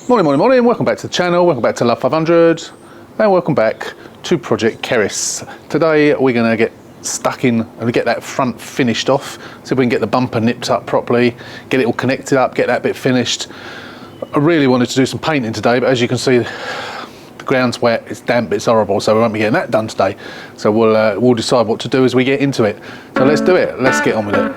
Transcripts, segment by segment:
Morning, welcome back to the channel, welcome back to Love 500 and welcome back to Project Cerys. Today we're going to get stuck in and get that front finished off, see if we can get the bumper nipped up properly, get it all connected up, get that bit finished. I really wanted to do some painting today, but as you can see the ground's wet, it's damp, it's horrible, so we won't be getting that done today. So we'll decide what to do as we get into it. So let's do it, let's get on with it.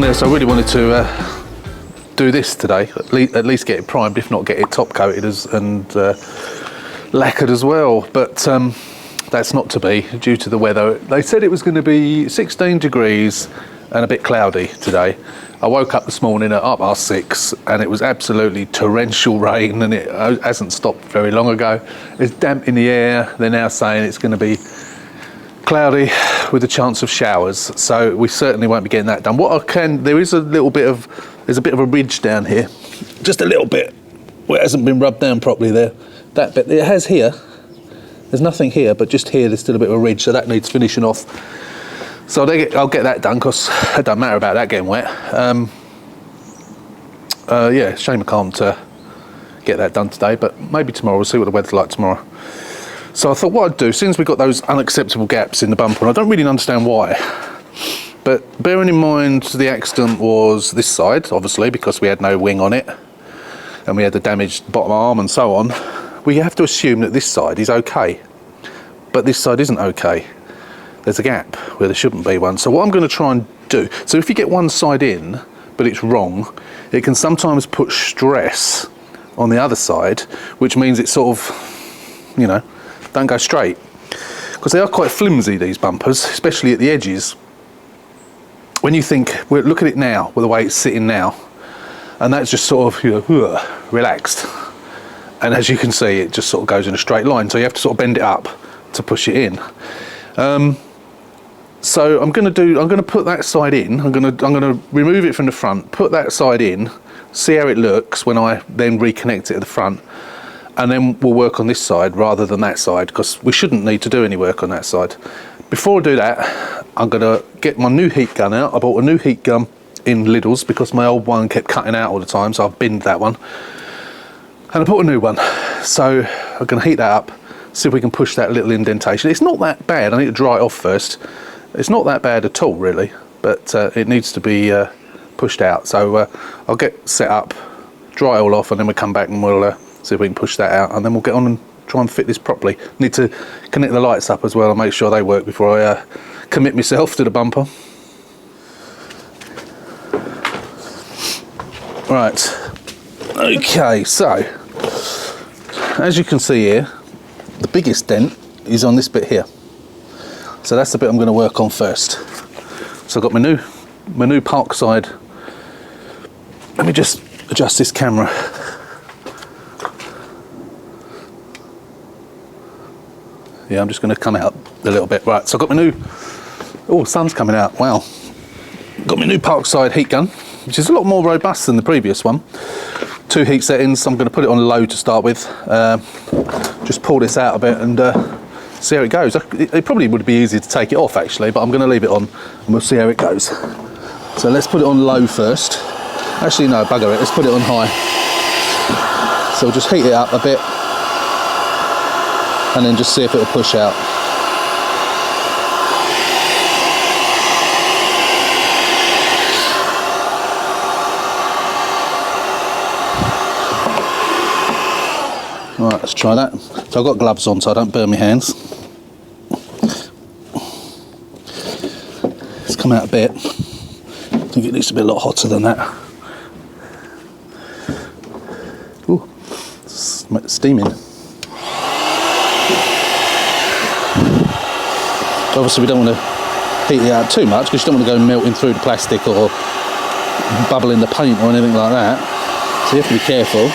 Yeah, so I really wanted to do this today, at least get it primed, if not get it top coated and lacquered as well, but that's not to be due to the weather. They said it was going to be 16 degrees and a bit cloudy today. I woke up this morning at 6:30 and it was absolutely torrential rain, and it hasn't stopped very long ago. It's damp in the air. They're now saying it's going to be cloudy with a chance of showers, so we certainly won't be getting that done. What I can, there's a bit of a ridge down here, just a little bit where it hasn't been rubbed down properly there. That bit it has here, there's nothing here, but just here there's still a bit of a ridge, so that needs finishing off. So I'll get that done, because it don't matter about that getting wet. Yeah, shame I can't get that done today, but maybe tomorrow. We'll see what the weather's like tomorrow. So I thought what I'd do, since we've got those unacceptable gaps in the bumper, and I don't really understand why, but bearing in mind the accident was this side, obviously, because we had no wing on it, and we had the damaged bottom arm and so on, we have to assume that this side is okay. But this side isn't okay. There's a gap where there shouldn't be one. So what I'm going to try and do, so if you get one side in, but it's wrong, it can sometimes put stress on the other side, which means it sort of, you know, don't go straight, because they are quite flimsy, these bumpers, especially at the edges. When you think, well, look at it now, with the way it's sitting now, and that's just sort of, you know, relaxed, and as you can see, it just sort of goes in a straight line, so you have to sort of bend it up to push it in. So I'm going to put that side in. I'm going to remove it from the front, put that side in, see how it looks when I then reconnect it at the front. And then we'll work on this side rather than that side, because we shouldn't need to do any work on that side. Before I do that, I'm going to get my new heat gun out. I bought a new heat gun in Lidl's because my old one kept cutting out all the time, so I've binned that one. And I bought a new one. So I'm going to heat that up, see if we can push that little indentation. It's not that bad. I need to dry it off first. It's not that bad at all, really, but it needs to be pushed out. So I'll get set up, dry it all off, and then we'll come back and we'll see if we can push that out, and then we'll get on and try and fit this properly. Need to connect the lights up as well and make sure they work before I commit myself to the bumper. Right, okay, so as you can see here, the biggest dent is on this bit here, so that's the bit I'm going to work on first. So I've got my new park side. Let me just adjust this camera. Yeah, I'm just going to come out a little bit. Right, so I've got my new, oh, sun's coming out, wow. Got my new Parkside heat gun, which is a lot more robust than the previous one. 2 heat settings. I'm going to put it on low to start with. Just pull this out a bit and see how it goes. It probably would be easier to take it off, actually, but I'm going to leave it on and we'll see how it goes. So let's put it on low first. Actually, no, bugger it, let's put it on high. So we'll just heat it up a bit, and then just see if it'll push out. Right, let's try that. So I've got gloves on so I don't burn my hands. It's come out a bit. I think it needs to be a lot hotter than that. Ooh, it's steaming. Obviously we don't want to heat it out too much, because you don't want to go melting through the plastic or bubbling the paint or anything like that, so you have to be careful.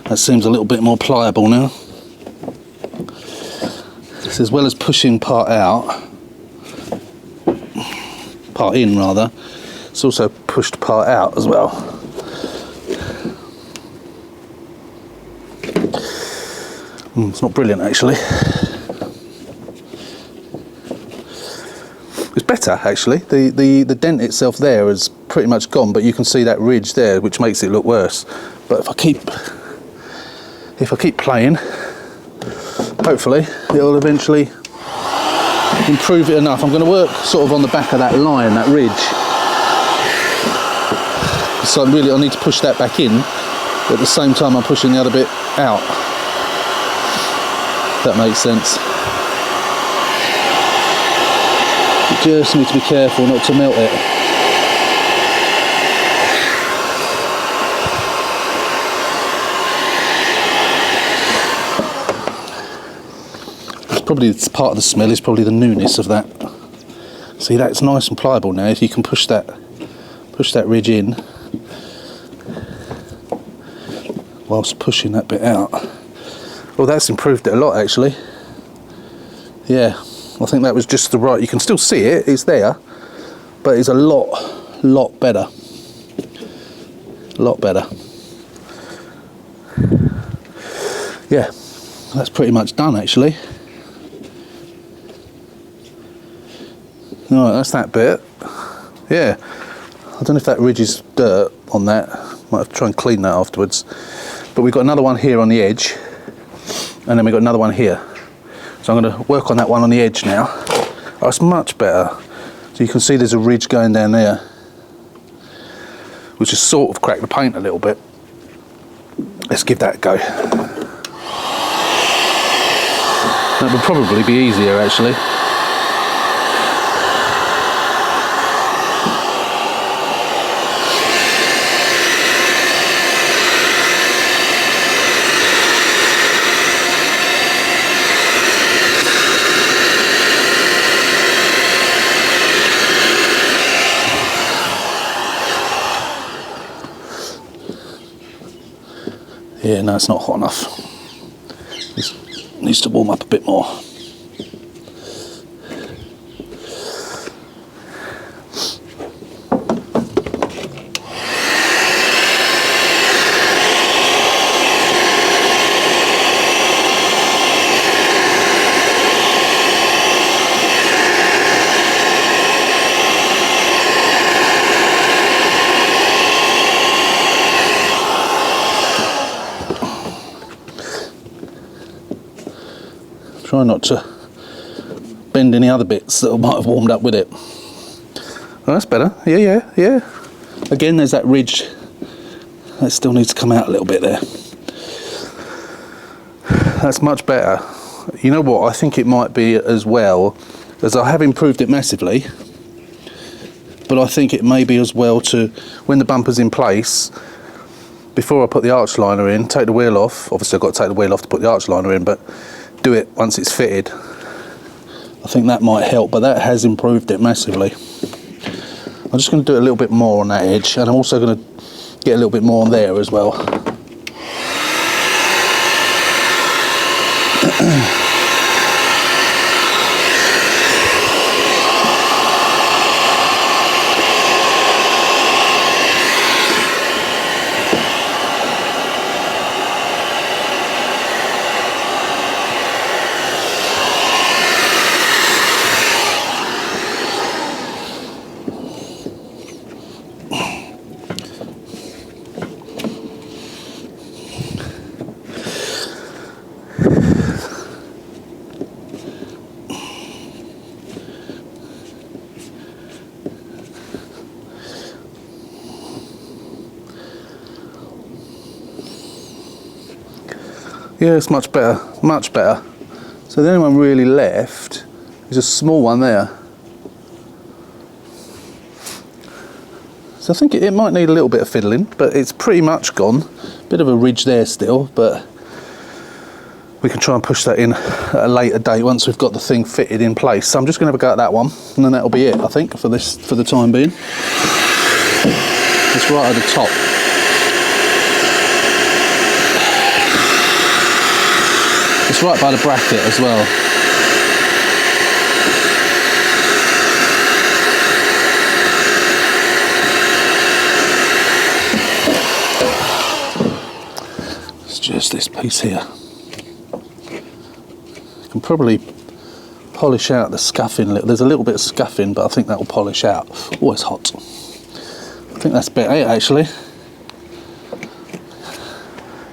That seems a little bit more pliable now. So as well as pushing part in rather, it's also pushed part out as well. It's not brilliant actually. It's better actually. The dent itself there is pretty much gone, but you can see that ridge there, which makes it look worse. But if I keep playing, hopefully it'll eventually improve it enough. I'm going to work sort of on the back of that line, that ridge. So I need to push that back in, but at the same time I'm pushing the other bit out. If that makes sense. You just need to be careful not to melt it. It's part of the smell is probably the newness of that. See, that's nice and pliable now. If you can push that ridge in whilst pushing that bit out. Well, that's improved it a lot actually. Yeah, I think that was just the right. You can still see it, it's there, but it's a lot better. A lot better. Yeah, that's pretty much done actually. Right, that's that bit. Yeah, I don't know if that ridge is dirt on that. Might have to try and clean that afterwards. But we've got another one here on the edge, and then we've got another one here. So I'm going to work on that one on the edge now. Oh, it's much better. So you can see there's a ridge going down there, which has sort of cracked the paint a little bit. Let's give that a go. That would probably be easier actually. Yeah, no, it's not hot enough. It needs to warm up a bit more. Try not to bend any other bits that might have warmed up with it. Oh, that's better. Yeah. Again, there's that ridge that still needs to come out a little bit there. That's much better. You know what? I think it might be as well, as I have improved it massively, but I think it may be as well to, when the bumper's in place, before I put the arch liner in, take the wheel off. Obviously I've got to take the wheel off to put the arch liner in, but do it once it's fitted. I think that might help, but that has improved it massively. I'm just going to do a little bit more on that edge, and I'm also going to get a little bit more on there as well. Yeah, it's much better, much better. So the only one really left is a small one there. So I think it might need a little bit of fiddling, but it's pretty much gone. Bit of a ridge there still, but we can try and push that in at a later date once we've got the thing fitted in place. So I'm just going to have a go at that one, and then that'll be it, I think, for the time being. It's right at the top. It's right by the bracket as well. It's just this piece here. You can probably polish out the scuffing. There's a little bit of scuffing, but I think that will polish out. Oh, it's hot. I think that's better actually.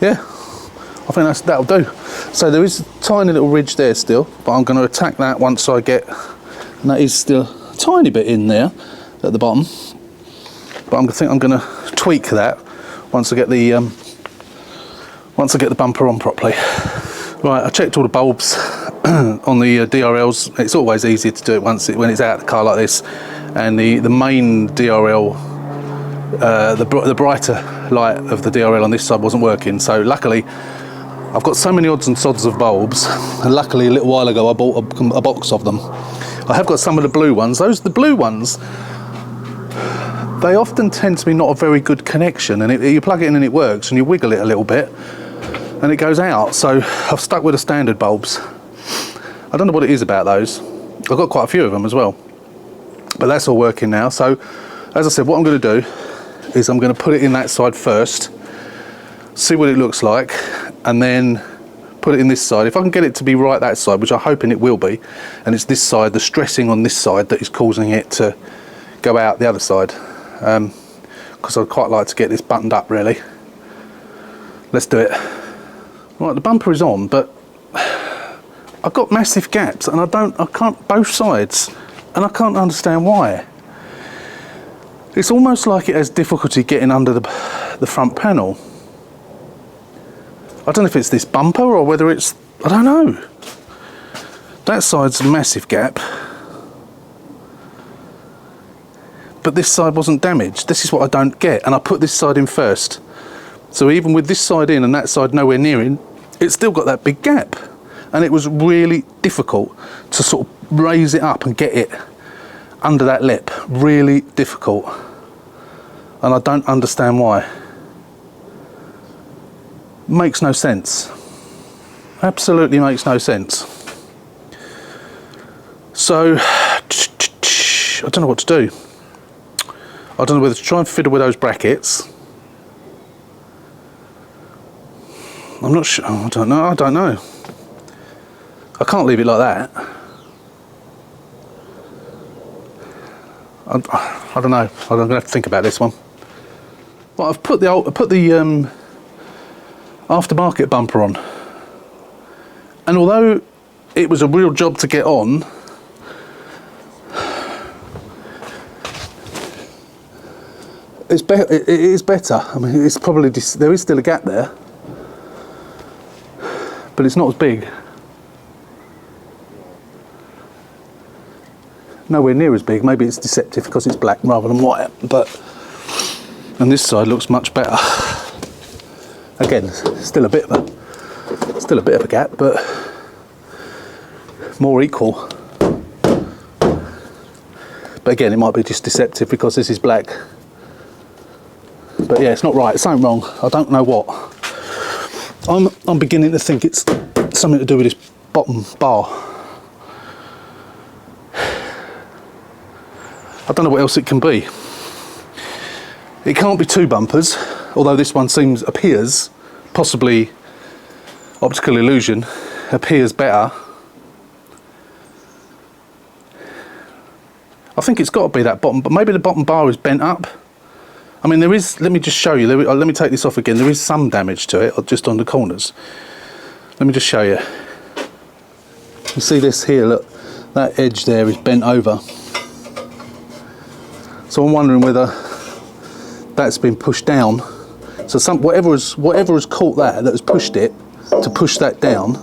Yeah, I think that'll do. So there is a tiny little ridge there still, but I'm going to attack that once I get, and that is still a tiny bit in there at the bottom. But I think I'm going to tweak that once I get the bumper on properly. Right, I checked all the bulbs on the DRLs. It's always easier to do it when it's out of the car like this, and the main DRL, the brighter light of the DRL on this side wasn't working. So luckily, I've got so many odds and sods of bulbs, and luckily a little while ago I bought a box of them. I have got some of the blue ones. The blue ones, they often tend to be not a very good connection, and you plug it in and it works, and you wiggle it a little bit and it goes out. So I've stuck with the standard bulbs. I don't know what it is about those. I've got quite a few of them as well, but that's all working now. So as I said, what I'm going to do is I'm going to put it in that side first, see what it looks like, and then put it in this side. If I can get it to be right that side, which I'm hoping it will be, and it's this side, the stressing on this side that is causing it to go out the other side, because I'd quite like to get this buttoned up really. Let's do it. Right, the bumper is on, but I've got massive gaps, and I can't, both sides, and I can't understand why. It's almost like it has difficulty getting under the front panel. I don't know if it's this bumper or whether it's, I don't know. That side's a massive gap, but this side wasn't damaged. This is what I don't get, and I put this side in first. So even with this side in and that side nowhere near in, it's still got that big gap. And it was really difficult to sort of raise it up and get it under that lip. Really difficult. And I don't understand why. Makes no sense. Absolutely makes no sense. So I don't know what to do. I don't know whether to try and fiddle with those brackets. I'm not sure. I don't know. I can't leave it like that. I don't know. I'm going to have to think about this one. Well, I've put the aftermarket bumper on, and although it was a real job to get on, it is better. I mean, it's probably there is still a gap there, but it's not as big. Nowhere near as big. Maybe it's deceptive because it's black rather than white, and this side looks much better. Again, still a bit of a gap, but more equal. But again, it might be just deceptive because this is black. But yeah, it's not right. It's something wrong. I don't know what. I'm beginning to think it's something to do with this bottom bar. I don't know what else it can be. It can't be two bumpers, although this one appears, possibly optical illusion, appears better. I think it's got to be that bottom, but maybe the bottom bar is bent up. I mean, there is, let me just show you, let me take this off again, there is some damage to it, just on the corners. Let me just show you. You see this here, look, that edge there is bent over. So I'm wondering whether that's been pushed down. So whatever has caught that has pushed it to push that down,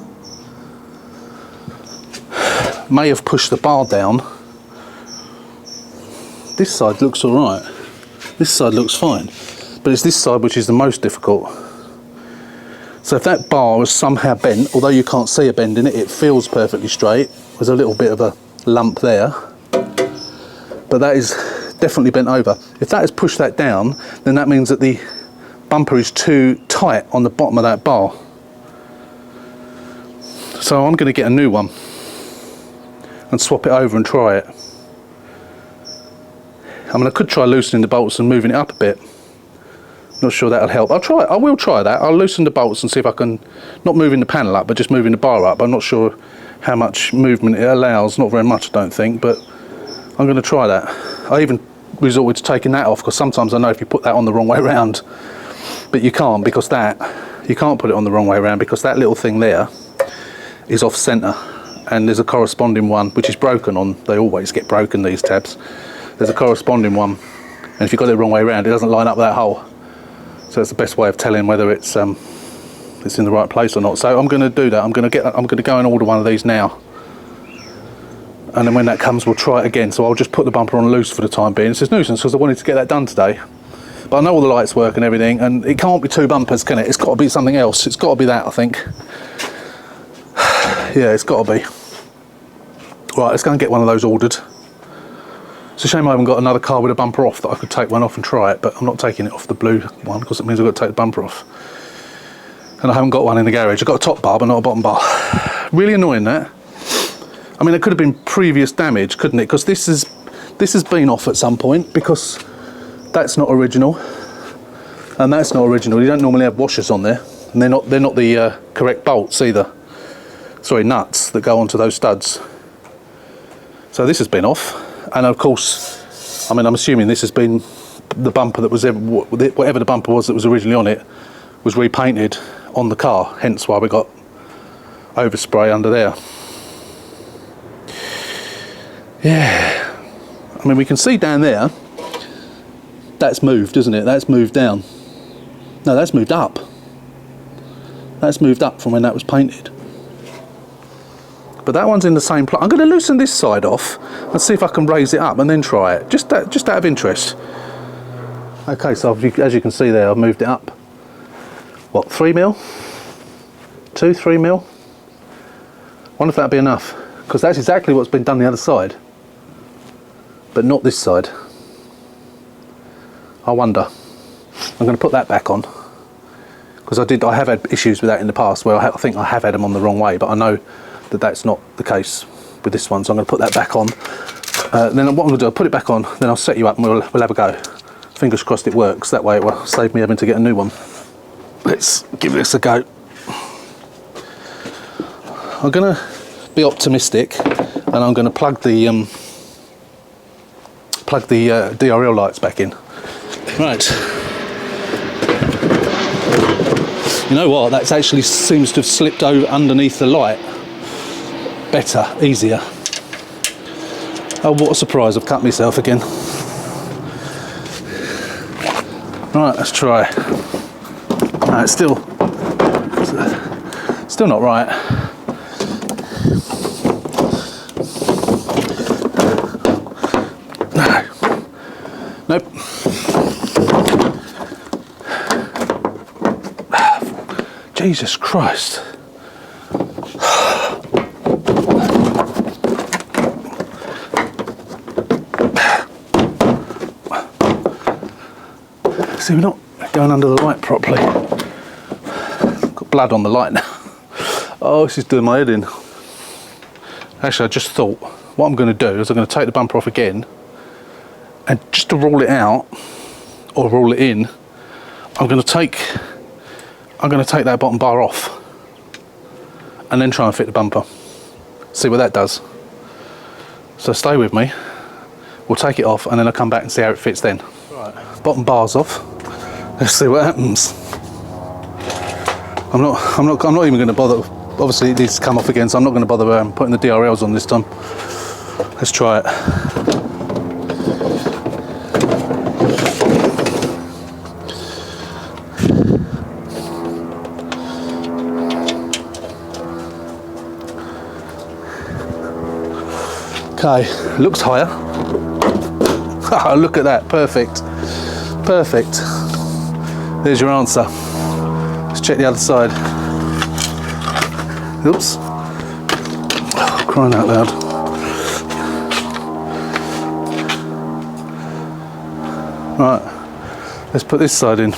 may have pushed the bar down. This side looks all right. This side looks fine, but it's this side which is the most difficult. So if that bar was somehow bent, although you can't see a bend in it, it feels perfectly straight. There's a little bit of a lump there, but that is definitely bent over. If that has pushed that down, then that means that the bumper is too tight on the bottom of that bar. So I'm going to get a new one and swap it over and try it. I mean, I could try loosening the bolts and moving it up a bit. Not sure that'll help. I will try that. I'll loosen the bolts and see if I can, not moving the panel up, but just moving the bar up. I'm not sure how much movement it allows. Not very much, I don't think, but I'm going to try that. I even resorted to taking that off, because sometimes I know if you put that on the wrong way around, but you can't, because you can't put it on the wrong way around, because that little thing there is off centre, and there's a corresponding one which is broken on. They always get broken, these tabs. There's a corresponding one, and if you've got it the wrong way around, it doesn't line up with that hole. So that's the best way of telling whether it's in the right place or not. So I'm going to do that. I'm going to go and order one of these now, and then when that comes, we'll try it again. So I'll just put the bumper on loose for the time being. It's a nuisance because I wanted to get that done today, but I know all the lights work and everything, and it can't be two bumpers, can it? It's got to be something else. It's got to be that, I think. Yeah, it's got to be. Right, let's go and get one of those ordered. It's a shame I haven't got another car with a bumper off that I could take one off and try it, but I'm not taking it off the blue one, because it means I've got to take the bumper off. And I haven't got one in the garage. I've got a top bar, but not a bottom bar. Really annoying, that. I mean, it could have been previous damage, couldn't it? Because this has been off at some point, because that's not original, and that's not original. You don't normally have washers on there, and they're not the correct bolts either. Sorry, nuts that go onto those studs. So this has been off. And of course, I mean, I'm assuming this has been the bumper that was whatever the bumper was that was originally on it was repainted on the car, hence why we got overspray under there. Yeah, I mean, we can see down there that's moved, isn't it? That's moved down. No, that's moved up. That's moved up from when that was painted. But that one's in the same place. I'm going to loosen this side off and see if I can raise it up and then try it, just out of interest. Okay, so as you can see there, I've moved it up. What, 3 mil? 2, 3 mil? Wonder if that'd be enough, because that's exactly what's been done the other side, but not this side. I wonder. I'm going to put that back on, because I have had issues with that in the past where I think I have had them on the wrong way, but I know that that's not the case with this one, so I'm going to put that back on. Then what I'm going to do, I'll put it back on, then I'll set you up and we'll have a go. Fingers crossed it works, that way it will save me having to get a new one. Let's give this a go. I'm going to be optimistic, and I'm going to plug the DRL lights back in. Right. You know what, that actually seems to have slipped over underneath the light. Better, easier. Oh, what a surprise, I've cut myself again. Right, let's try. No, it's still not right. No. Nope. Jesus Christ. See, we're not going under the light properly. Got blood on the light now. Oh, this is doing my head in. Actually, I just thought, what I'm going to do is I'm going to take the bumper off again, and just to rule it out, or rule it in, I'm going to take that bottom bar off, and then try and fit the bumper. See what that does. So stay with me. We'll take it off, and then I'll come back and see how it fits then. Right, bottom bar's off. Let's see what happens. I'm not even going to bother. Obviously, it needs to come off again, so I'm not going to bother putting the DRLs on this time. Let's try it. Okay, looks higher. Look at that, perfect. Perfect. There's your answer. Let's check the other side. Oops. Oh, crying out loud. Right, let's put this side in.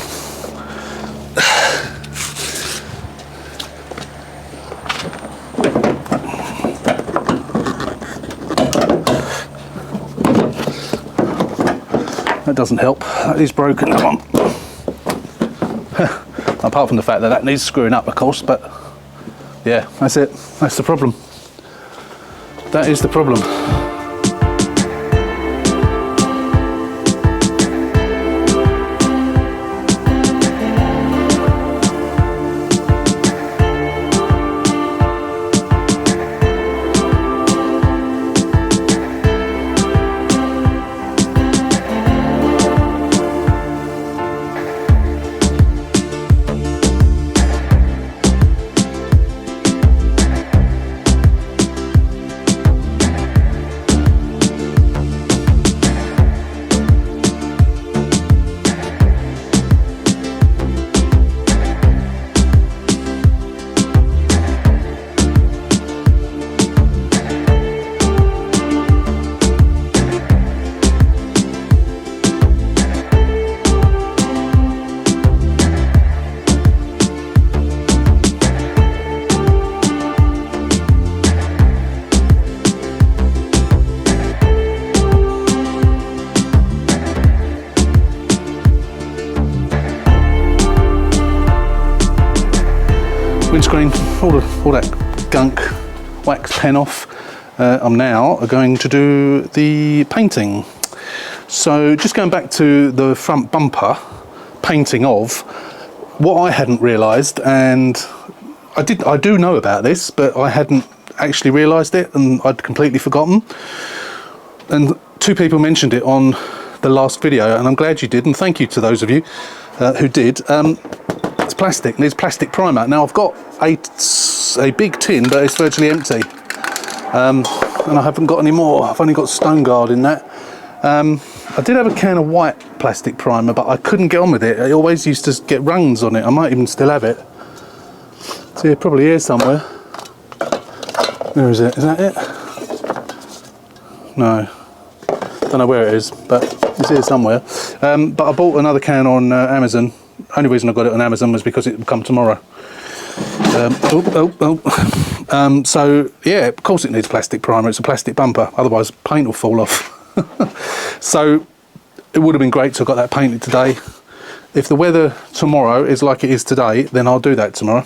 That doesn't help. That is broken. Come on. Apart from the fact that that needs screwing up, of course, but yeah, that's it. That's the problem. That is the problem. Windscreen, all that gunk, wax pen off. I'm now going to do the painting. So just going back to the front bumper painting of, what I hadn't realised, and I do know about this, but I hadn't actually realised it, and I'd completely forgotten. And 2 people mentioned it on the last video, and I'm glad you did, and thank you to those of you who did. It's plastic, needs plastic primer. Now I've got a big tin, but it's virtually empty, and I haven't got any more. I've only got Stone Guard in that. I did have a can of white plastic primer, but I couldn't get on with it. It always used to get rungs on it. I might even still have it. So yeah, probably here somewhere. Where is it? Is that it? No, don't know where it is, but it's here somewhere. But I bought another can on Amazon. Only reason I got it on Amazon was because it would come tomorrow. So yeah, of course it needs plastic primer. It's a plastic bumper, otherwise paint will fall off. So it would have been great to have got that painted today. If the weather tomorrow is like it is today, then I'll do that tomorrow.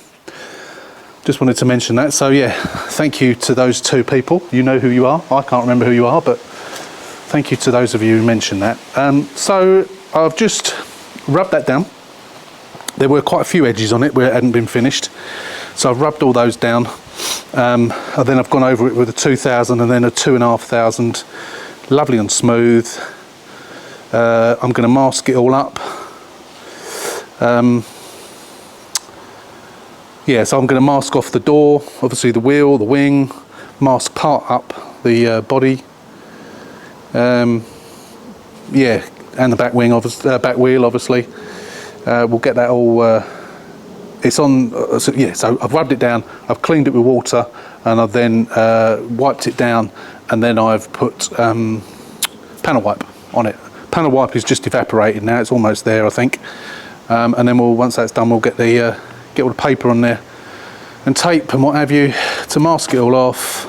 Just wanted to mention that. So yeah, thank you to those 2 people. You know who you are. I can't remember who you are, but thank you to those of you who mentioned that. So I've just rubbed that down. There were quite a few edges on it where it hadn't been finished, so I've rubbed all those down, and then I've gone over it with a 2000 and then a 2500, lovely and smooth. I'm going to mask it all up. Yeah, so I'm going to mask off the door, obviously the wheel, the wing, mask part up the body, yeah, and the back wing, back wheel, obviously. We'll get that all, it's on, so I've rubbed it down, I've cleaned it with water, and I've then wiped it down, and then I've put panel wipe on it. Panel wipe is just evaporated now, it's almost there I think. And then once that's done, we'll get all the paper on there and tape and what have you to mask it all off.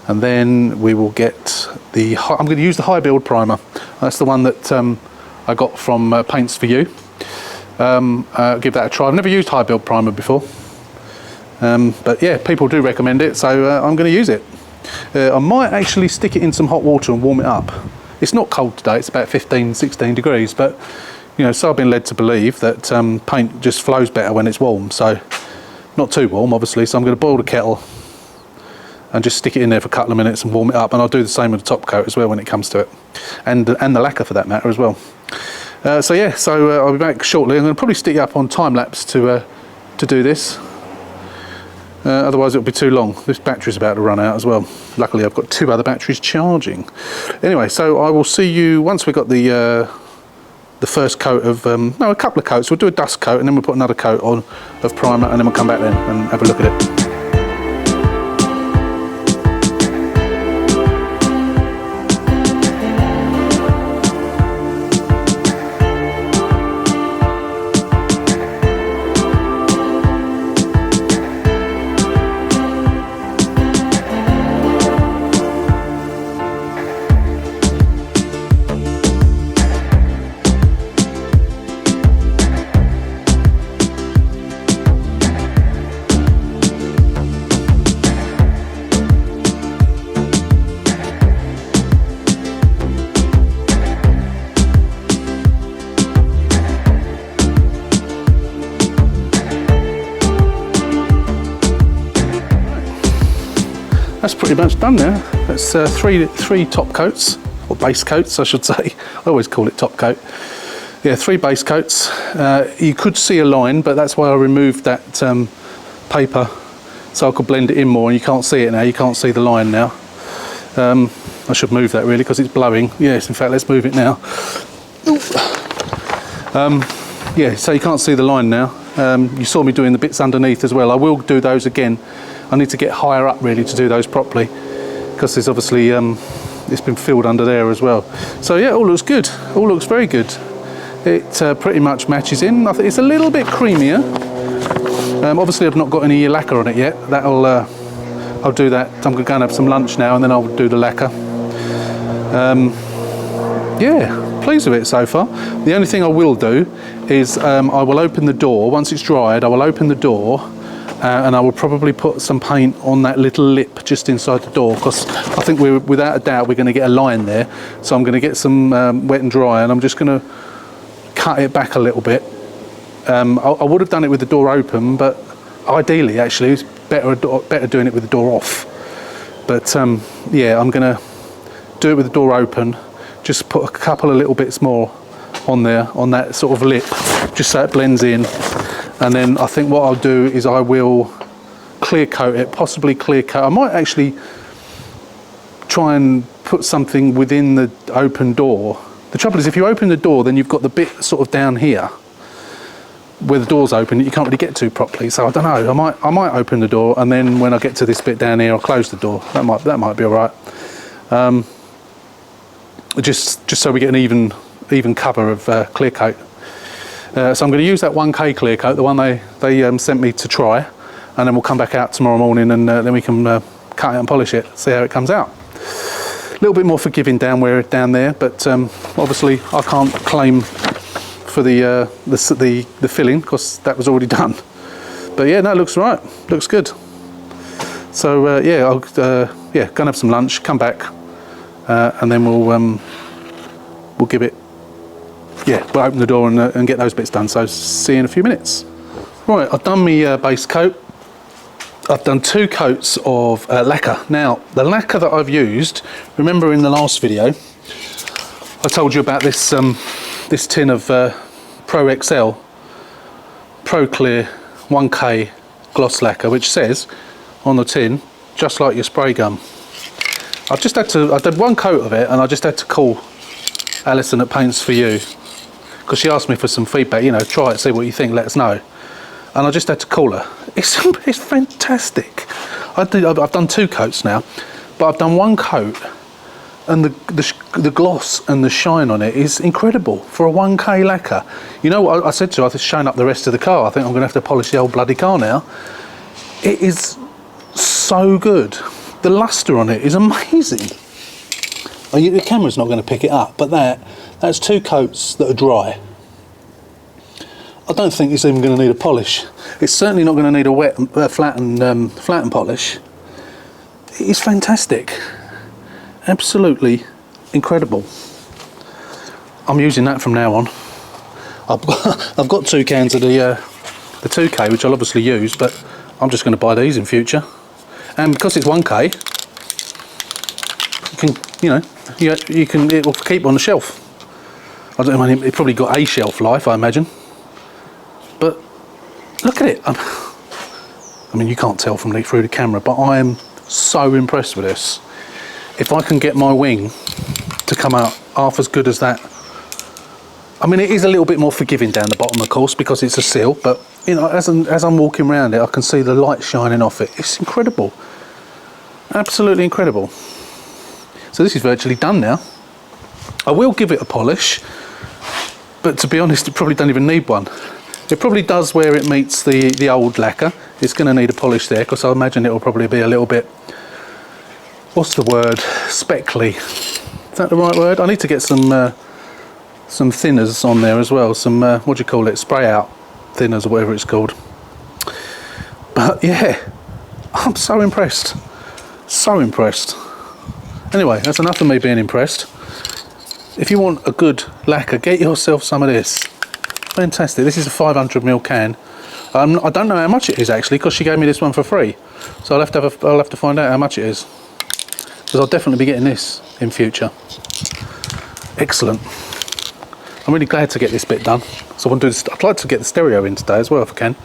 And then we will get I'm going to use the high build primer. That's the one that I got from Paints for You. Give that a try. I've never used high build primer before, but yeah, people do recommend it, so I'm going to use it. I might actually stick it in some hot water and warm it up. It's not cold today, it's about 15-16 degrees, but you know, so I've been led to believe that paint just flows better when it's warm, so not too warm obviously, so I'm going to boil the kettle and just stick it in there for a couple of minutes and warm it up, and I'll do the same with the top coat as well when it comes to it, and the lacquer for that matter as well. So yeah, I'll be back shortly. I'm going to probably stick you up on time lapse to do this. Otherwise it'll be too long. This battery's about to run out as well. Luckily I've got 2 other batteries charging. Anyway, so I will see you once we've got the first coat of no, a couple of coats. We'll do a dust coat and then we'll put another coat on of primer, and then we'll come back then and have a look at it. that's pretty much done now. That's three top coats, or base coats I should say. I always call it top coat. Yeah, 3 base coats. You could see a line, but that's why I removed that paper so I could blend it in more, and you can't see it now, you can't see the line now. I should move that really because it's blowing. Yes, in fact, let's move it now. Yeah, so you can't see the line now. You saw me doing the bits underneath as well. I will do those again. I need to get higher up really to do those properly, because there's obviously it's been filled under there as well. So yeah, all looks good. All looks very good. It pretty much matches in. I think it's a little bit creamier. Obviously I've not got any lacquer on it yet. That'll I'll do that. I'm going to go and have some lunch now, and then I'll do the lacquer. Yeah, pleased with it so far. The only thing I will do is I will open the door once it's dried. I will open the door and I will probably put some paint on that little lip just inside the door, because I think without a doubt we're going to get a line there. So I'm going to get some wet and dry, and I'm just going to cut it back a little bit. I would have done it with the door open, but ideally actually it's better doing it with the door off. But yeah, I'm going to do it with the door open, just put a couple of little bits more on there, on that sort of lip, just so it blends in. And then I think what I'll do is I will clear coat it, possibly clear coat. I might actually try and put something within the open door. The trouble is, if you open the door, then you've got the bit sort of down here where the door's open that you can't really get to properly. So I don't know, I might open the door, and then when I get to this bit down here I'll close the door. That might be all right. Just so we get an even cover of clear coat. So I'm going to use that 1K clear coat, the one they sent me to try, and then we'll come back out tomorrow morning, and then we can cut it and polish it, see how it comes out. A little bit more forgiving down there, but obviously I can't claim for the filling because that was already done. But yeah, no, it looks right, looks good. So yeah, I'll go and have some lunch, come back, and then we'll give it. Yeah, we'll open the door and get those bits done. So see you in a few minutes. Right, I've done my base coat. I've done 2 coats of lacquer. Now, the lacquer that I've used, remember in the last video, I told you about this this tin of Pro XL Pro Clear 1K gloss lacquer, which says on the tin, just like your spray gun. I did 1 coat of it, and I just had to call Alison at Paints For You, because she asked me for some feedback, you know, try it, see what you think, let us know. And I just had to call her. It's fantastic. I've done 2 coats now, but I've done 1 coat, and the gloss and the shine on it is incredible for a 1K lacquer. You know what I said to her? I've shown up the rest of the car. I think I'm going to have to polish the old bloody car now. It is so good. The luster on it is amazing. The camera's not going to pick it up, but that's 2 coats that are dry. I don't think it's even going to need a polish. It's certainly not going to need a wet, flatten polish. It's fantastic. Absolutely incredible. I'm using that from now on. I've got 2 cans of the 2K, which I'll obviously use, but I'm just going to buy these in future. And because it's 1K, it will keep on the shelf. I don't know, it probably got a shelf life, I imagine. But look at it. I mean, you can't tell from through the camera, but I am so impressed with this. If I can get my wing to come out half as good as that. I mean, it is a little bit more forgiving down the bottom, of course, because it's a sill, but you know, as I'm walking around it, I can see the light shining off it. It's incredible. Absolutely incredible. So this is virtually done now. I will give it a polish, but to be honest, it probably don't even need one. It probably does where it meets the old lacquer. It's going to need a polish there, because I imagine it will probably be a little bit, what's the word, speckly. Is that the right word? I need to get some thinners on there as well, some what do you call it, spray out thinners or whatever it's called. But yeah, I'm so impressed, so impressed. Anyway, that's enough of me being impressed. If you want a good lacquer, get yourself some of this. Fantastic. This is a 500ml can. I don't know how much it is actually, because she gave me this one for free. So I'll have to find out how much it is, because I'll definitely be getting this in future. Excellent. I'm really glad to get this bit done. So I want to do this. I'd like to get the stereo in today as well if I can.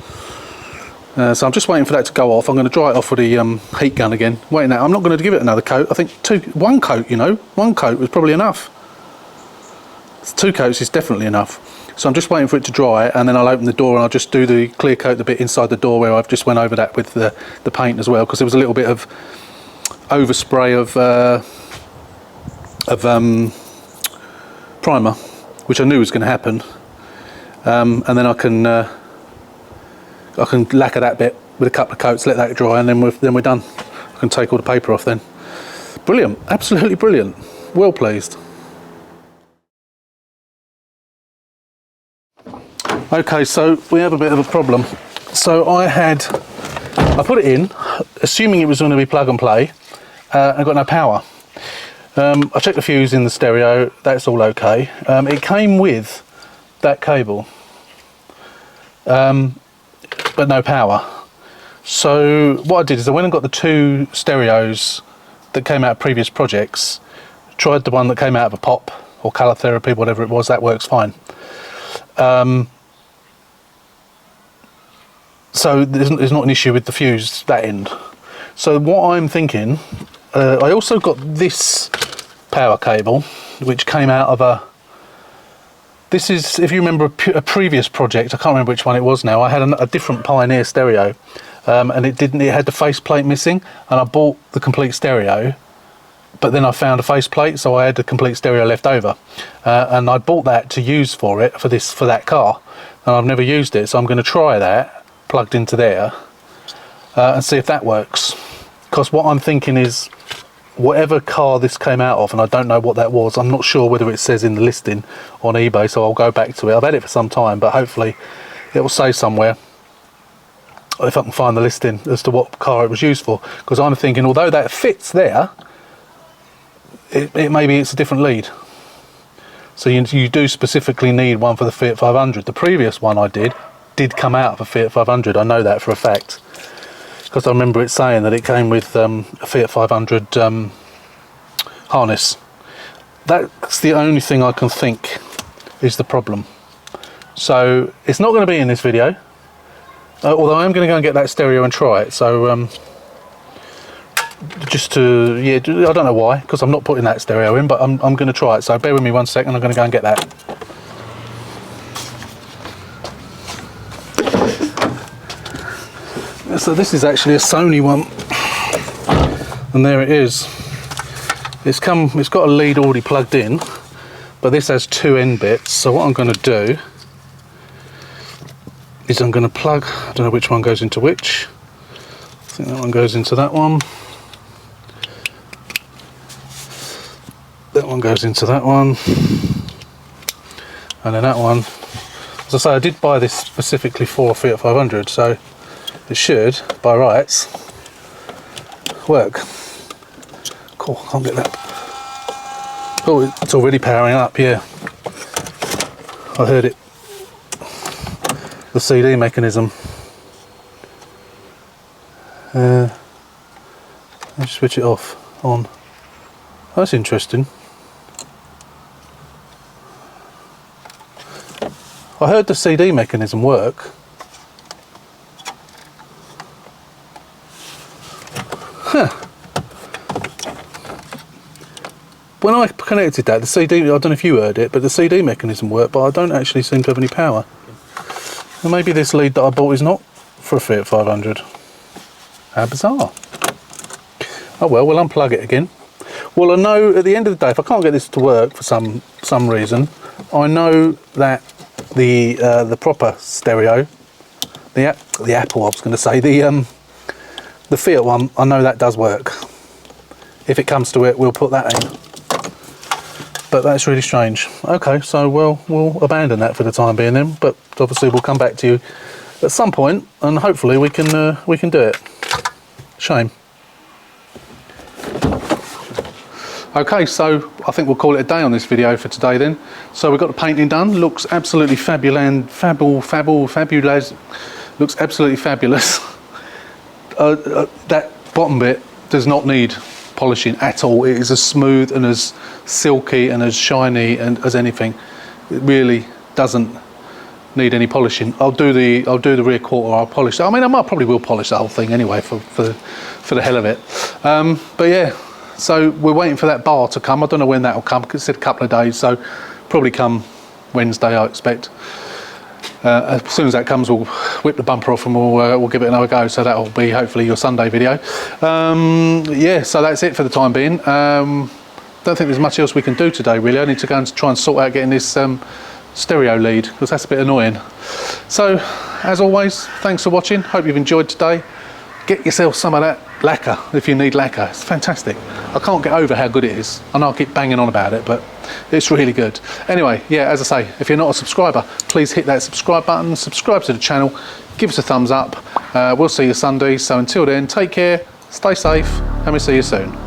So I'm just waiting for that to go off. I'm going to dry it off with the heat gun again. Waiting now. I'm not going to give it another coat. I think one coat, you know, one coat was probably enough. 2 coats is definitely enough. So I'm just waiting for it to dry, and then I'll open the door and I'll just do the clear coat the bit inside the door where I've just went over that with the paint as well, because there was a little bit of overspray of primer, which I knew was going to happen. And then I can lacquer that bit with a couple of coats, let that dry, and then we're done. I can take all the paper off then. Brilliant, absolutely brilliant. Well pleased. Okay, so we have a bit of a problem. So I put it in, assuming it was going to be plug and play. I got no power. I checked the fuse in the stereo, that's all okay. It came with that cable, but no power. So what I did is I went and got the 2 stereos that came out of previous projects, tried the one that came out of a pop or colour therapy, whatever it was, that works fine. So there's not an issue with the fuse that end. So what I'm thinking, I also got this power cable, which came out of this is, if you remember a previous project, I can't remember which one it was now, I had a different Pioneer stereo, and it had the faceplate missing, and I bought the complete stereo, but then I found a faceplate, so I had the complete stereo left over, and I bought that to use for that car, and I've never used it, so I'm going to try that plugged into there and see if that works. Because what I'm thinking is, whatever car this came out of, and I don't know what that was, I'm not sure whether it says in the listing on eBay, so I'll go back to it. I've had it for some time, but hopefully it will say somewhere, if I can find the listing, as to what car it was used for. Because I'm thinking, although that fits there, maybe it's a different lead. So you do specifically need one for the Fiat 500. The previous one I did come out of a Fiat 500, I know that for a fact, because I remember it saying that it came with a Fiat 500 harness. That's the only thing I can think is the problem. So it's not going to be in this video, although I am going to go and get that stereo and try it. So just to, yeah, I don't know why, because I'm not putting that stereo in, but I'm going to try it. So bear with me 1 second, I'm going to go and get that. So this is actually a Sony one, and there it is. It's got a lead already plugged in, but this has 2 end bits. So what I'm going to do is I'm going to plug, I don't know which one goes into which. I think that one goes into that one. That one goes into that one. And then that one. As I say, I did buy this specifically for a Fiat 500, so it should, by rights, work. Cool, can't get that. Oh, it's already powering up, yeah. I heard it. The CD mechanism. Let's switch it off, on. That's interesting. I heard the CD mechanism work. Huh. When I connected that, the CD, I don't know if you heard it, but the CD mechanism worked, but I don't actually seem to have any power. And maybe this lead that I bought is not for a Fiat 500. How bizarre. Oh well, we'll unplug it again. Well, I know at the end of the day, if I can't get this to work for some reason, I know that the proper stereo, the Apple, I was going to say, the Fiat one, I know that does work. If it comes to it, we'll put that in. But that's really strange. Okay, so we'll abandon that for the time being then. But obviously we'll come back to you at some point, and hopefully we can do it. Shame. Okay, so I think we'll call it a day on this video for today then. So we've got the painting done. Looks absolutely fabulous. Looks absolutely fabulous. That bottom bit does not need polishing at all. It is as smooth and as silky and as shiny and as anything. It really doesn't need any polishing. I'll do the rear quarter. I'll polish it. I mean, probably will polish the whole thing anyway for the hell of it. But yeah, so we're waiting for that bar to come. I don't know when that will come because it said a couple of days, so probably come Wednesday, I expect. As soon as that comes, we'll whip the bumper off and we'll give it another go. So that'll be hopefully your Sunday video. Yeah, so that's it for the time being. Don't think there's much else we can do today really. I need to go and try and sort out getting this stereo lead because that's a bit annoying. So as always, thanks for watching. Hope you've enjoyed today. Get yourself some of that lacquer if you need lacquer. It's fantastic. I can't get over how good it is. I know I keep banging on about it, but it's really good. Anyway, yeah, as I say, if you're not a subscriber, please hit that subscribe button, subscribe to the channel, give us a thumbs up. We'll see you Sunday. So until then, take care, stay safe, and we'll see you soon.